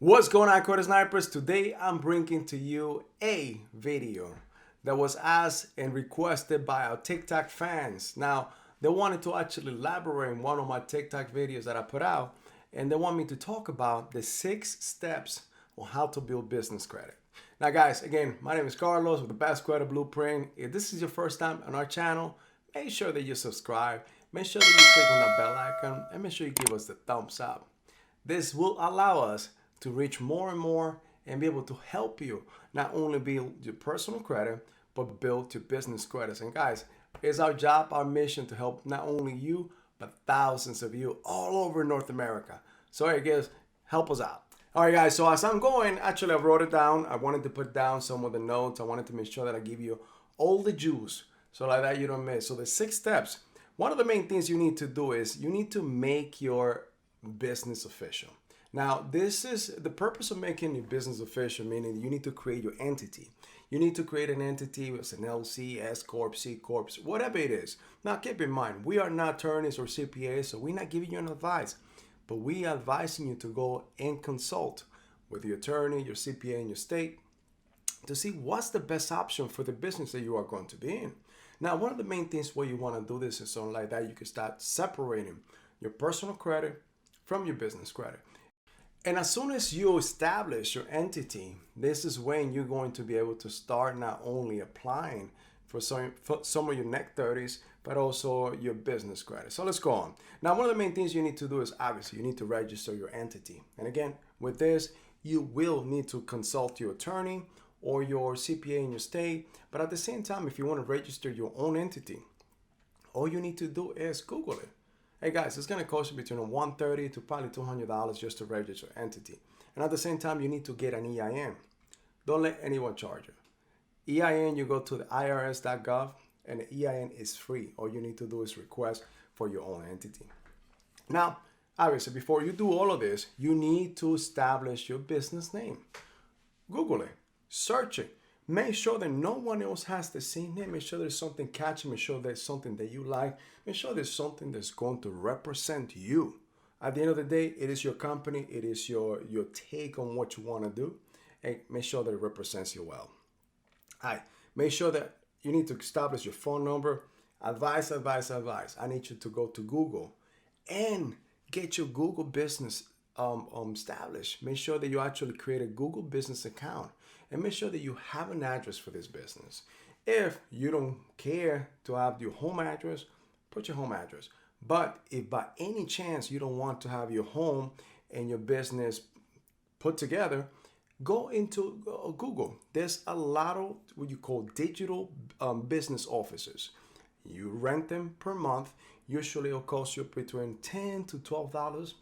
What's going on, Code Snipers? Today I'm bringing to you a video that was asked and requested by our TikTok fans. Now, they wanted to actually elaborate on one of my TikTok videos that I put out, and they want me to talk about the 6 steps on how to build business credit. Now, guys, again, my name is Carlos with the Best Credit Blueprint. If this is your first time on our channel, make sure that you subscribe, make sure that you click on that bell icon, and make sure you give us the thumbs up. This will allow us to reach more and more and be able to help you not only build your personal credit, but build your business credits. And guys, it's our job, our mission to help not only you, but thousands of you all over North America. So hey guys, help us out. All right guys, so as I'm going, actually I wrote it down. I wanted to put down some of the notes. I wanted to make sure that I give you all the juice so like that you don't miss. So the 6 steps. One of the main things you need to do is you need to make your business official. Now, this is the purpose of making your business official, meaning you need to create your entity. You need to create an entity with an LLC, S Corp, C Corp, whatever it is. Now, keep in mind, we are not attorneys or CPAs, so we're not giving you an advice, but we are advising you to go and consult with your attorney, your CPA in your state to see what's the best option for the business that you are going to be in. Now, one of the main things where you want to do this is something like that. You can start separating your personal credit from your business credit. And as soon as you establish your entity, this is when you're going to be able to start not only applying for some of your next 30s, but also your business credit. So let's go on. Now, one of the main things you need to do is obviously you need to register your entity. And again, with this, you will need to consult your attorney or your CPA in your state. But at the same time, if you want to register your own entity, all you need to do is Google it. Hey guys, it's going to cost you between $130 to probably $200 just to register your entity. And at the same time, you need to get an EIN. Don't let anyone charge you. EIN, you go to the irs.gov and the EIN is free. All you need to do is request for your own entity. Now, obviously, before you do all of this, you need to establish your business name. Google it, search it. Make sure that no one else has the same name. Make sure there's something catchy. Make sure there's something that you like. Make sure there's something that's going to represent you. At the end of the day, it is your company. It is your take on what you want to do. And make sure that it represents you well. All right. Make sure that you need to establish your phone number. Advice. I need you to go to Google and get your Google business established. Make sure that you actually create a Google business account. And make sure that you have an address for this business. If you don't care to have your home address, put your home address. But if by any chance you don't want to have your home and your business put together, go into Google. There's a lot of what you call digital business offices. You rent them per month. Usually it'll cost you between $10 to $12,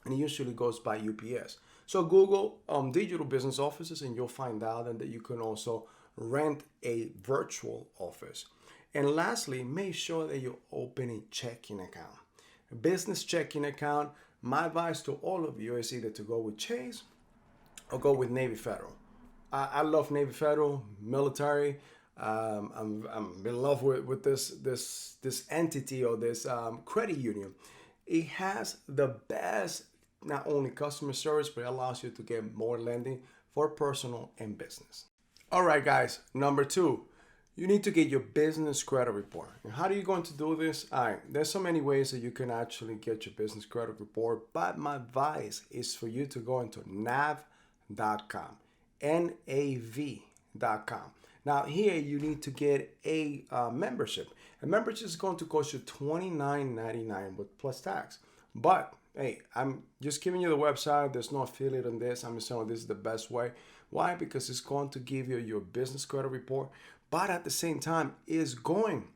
and it usually goes by UPS. So Google digital business offices and you'll find out that you can also rent a virtual office. And lastly, make sure that you open a checking account. A business checking account, my advice to all of you is either to go with Chase or go with Navy Federal. I love Navy Federal, military. I'm in love with this entity or this credit union. It has the best not only customer service, but it allows you to get more lending for personal and business. All right, guys. Number 2, you need to get your business credit report. And how are you going to do this? All right, there's so many ways that you can actually get your business credit report, but my advice is for you to go into nav.com, NAV.com. Now here you need to get a membership. A membership is going to cost you $29.99 with plus tax. But hey, I'm just giving you the website. There's no affiliate on this. I'm just saying this is the best way. Why? Because it's going to give you your business credit report, but at the same time, it's going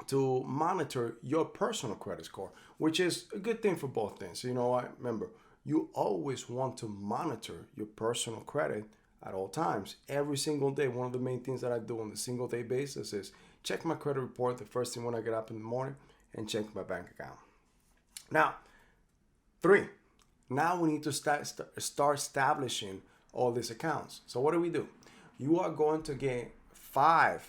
to monitor your personal credit score, which is a good thing for both things. You know what? Remember, you always want to monitor your personal credit at all times, every single day. One of the main things that I do on a single day basis is check my credit report the first thing when I get up in the morning and check my bank account. Now, 3, now we need to start establishing all these accounts. So what do? You are going to get five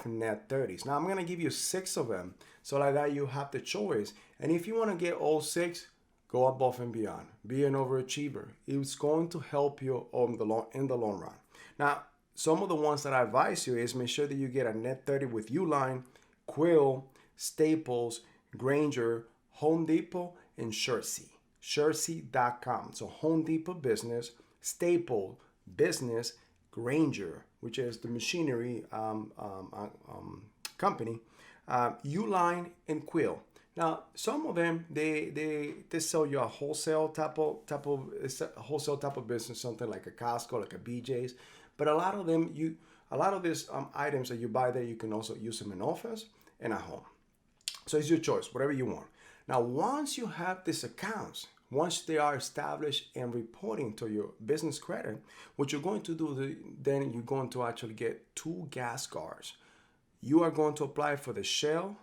net 30s. Now I'm going to give you 6 of them. So like that you have the choice. And if you want to get all 6, Go above and beyond. Be an overachiever. It's going to help you in the long run. Now, some of the ones that I advise you is make sure that you get a net 30 with Uline, Quill, Staples, Granger, Home Depot, and Shersey. Shersey.com. So Home Depot business, Staple business, Granger, which is the machinery company, Uline, and Quill. Now, some of them they sell you a wholesale type of business, something like a Costco, like a BJ's. But a lot of these items that you buy there, you can also use them in office and at home. So it's your choice, whatever you want. Now, once you have these accounts, once they are established and reporting to your business credit, what you're going to do, then you're going to actually get 2 gas cards. You are going to apply for the Shell,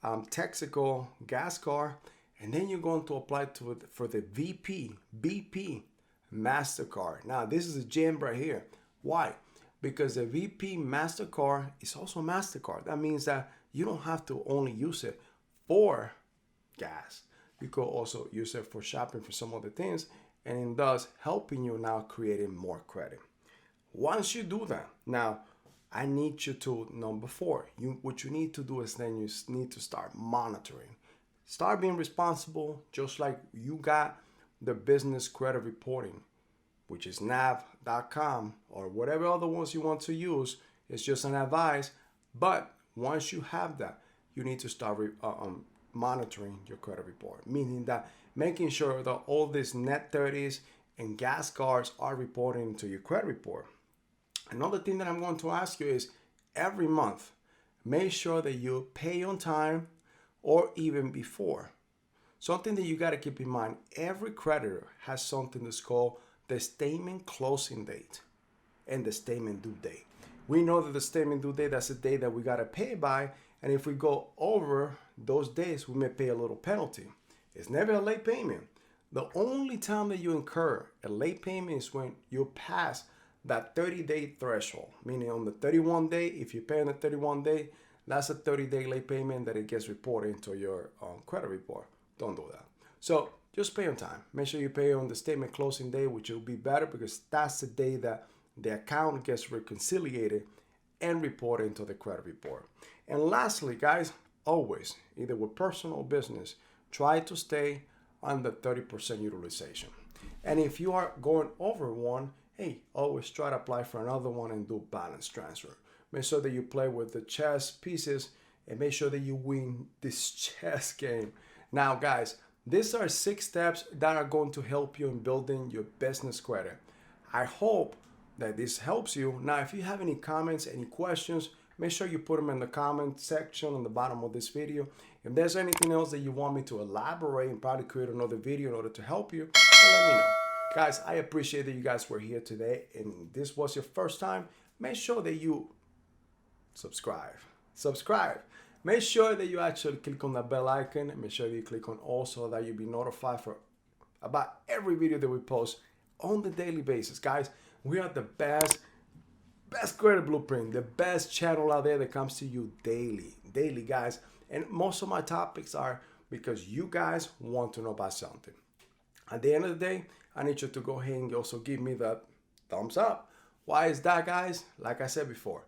Texaco gas card, and then you're going to apply for the BP MasterCard. Now, this is a gem right here. Why? Because the VP MasterCard is also MasterCard. That means that you don't have to only use it for gas. You could also use it for shopping for some other things, and it does helping you now creating more credit. Once you do that, now I need you to, number 4, what you need to do is then you need to start monitoring. Start being responsible, just like you got the business credit reporting, which is nav.com or whatever other ones you want to use. It's just an advice. But once you have that, you need to start monitoring your credit report, meaning that making sure that all these net 30s and gas cards are reporting to your credit report. Another thing that I'm going to ask you is every month, make sure that you pay on time or even before. Something that you got to keep in mind, every creditor has something that's called the statement closing date and the statement due date. We know that the statement due date, that's the day that we got to pay by. And if we go over those days, we may pay a little penalty. It's never a late payment. The only time that you incur a late payment is when you pass that 30-day threshold, meaning on the 31 day, if you pay on the 31 day, that's a 30-day late payment that it gets reported into your credit report. Don't do that. So just pay on time. Make sure you pay on the statement closing day, which will be better because that's the day that the account gets reconciliated and reported into the credit report. And lastly, guys, always, either with personal or business, try to stay under 30% utilization. And if you are going over one, hey, always try to apply for another one and do balance transfer. Make sure that you play with the chess pieces and make sure that you win this chess game. Now, guys, these are 6 steps that are going to help you in building your business credit. I hope that this helps you. Now, if you have any comments, any questions, make sure you put them in the comment section on the bottom of this video. If there's anything else that you want me to elaborate and probably create another video in order to help you, let me know. Guys, I appreciate that you guys were here today, and this was your first time. Make sure that you subscribe. Make sure that you actually click on the bell icon, and make sure that you click on all so that you'll be notified for about every video that we post on the daily basis. Guys, we are the best credit blueprint, the best channel out there that comes to you daily, guys. And most of my topics are because you guys want to know about something. At the end of the day, I need you to go ahead and also give me the thumbs up. Why is that, guys? Like I said before,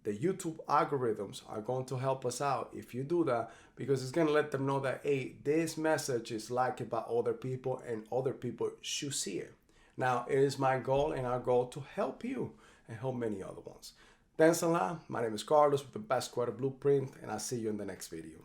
the YouTube algorithms are going to help us out if you do that, because it's going to let them know that, hey, this message is liked by other people and other people should see it. Now, it is my goal and our goal to help you and help many other ones. Thanks a lot. My name is Carlos with the Best Credit Blueprint, and I'll see you in the next video.